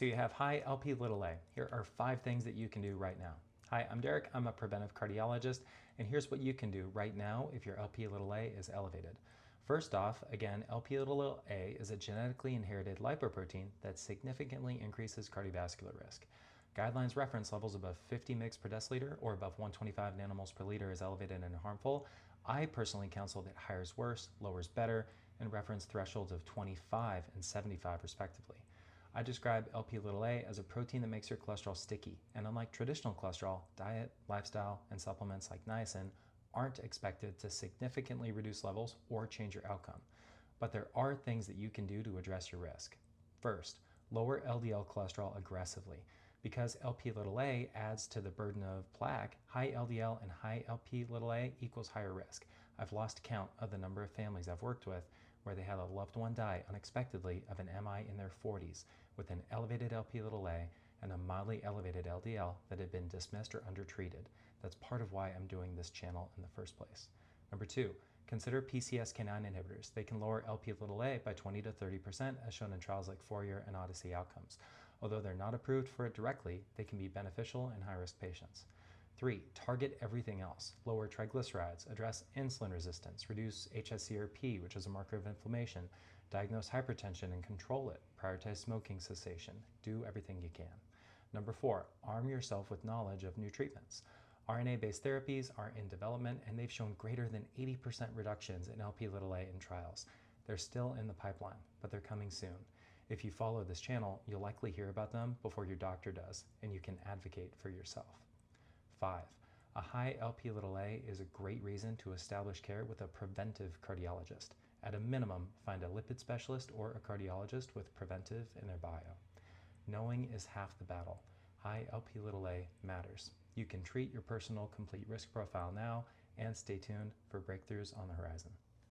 So you have high Lp(a). Here are 5 things that you can do right now. Hi, I'm Derek. I'm a preventive cardiologist, and here's what you can do right now if your Lp(a) is elevated. First off, again, Lp(a) is a genetically inherited lipoprotein that significantly increases cardiovascular risk. Guidelines reference levels above 50 mg per deciliter or above 125 nanomoles per liter is elevated and harmful. I personally counsel that higher is worse, lower is better, and reference thresholds of 25 and 75 respectively. I describe Lp(a) as a protein that makes your cholesterol sticky, and unlike traditional cholesterol, diet, lifestyle, and supplements like niacin aren't expected to significantly reduce levels or change your outcome. But there are things that you can do to address your risk. First, lower LDL cholesterol aggressively. Because Lp(a) adds to the burden of plaque, high LDL and high Lp(a) equals higher risk. I've lost count of the number of families I've worked with where they had a loved one die unexpectedly of an MI in their 40s with an elevated Lp(a) and a mildly elevated LDL that had been dismissed or undertreated. That's part of why I'm doing this channel in the first place. Number 2, consider PCSK9 inhibitors. They can lower Lp(a) by 20 to 30%, as shown in trials like Fourier and Odyssey outcomes. Although they're not approved for it directly, they can be beneficial in high-risk patients. 3, target everything else. Lower triglycerides, address insulin resistance, reduce hsCRP, which is a marker of inflammation, diagnose hypertension and control it, prioritize smoking cessation, do everything you can. Number 4, arm yourself with knowledge of new treatments. RNA-based therapies are in development, and they've shown greater than 80% reductions in Lp(a) in trials. They're still in the pipeline, but they're coming soon. If you follow this channel, you'll likely hear about them before your doctor does, and you can advocate for yourself. 5, a high Lp(a) is a great reason to establish care with a preventive cardiologist. At a minimum, find a lipid specialist or a cardiologist with preventive in their bio. Knowing is half the battle. High Lp(a) matters. You can treat your personal complete risk profile now, and stay tuned for breakthroughs on the horizon.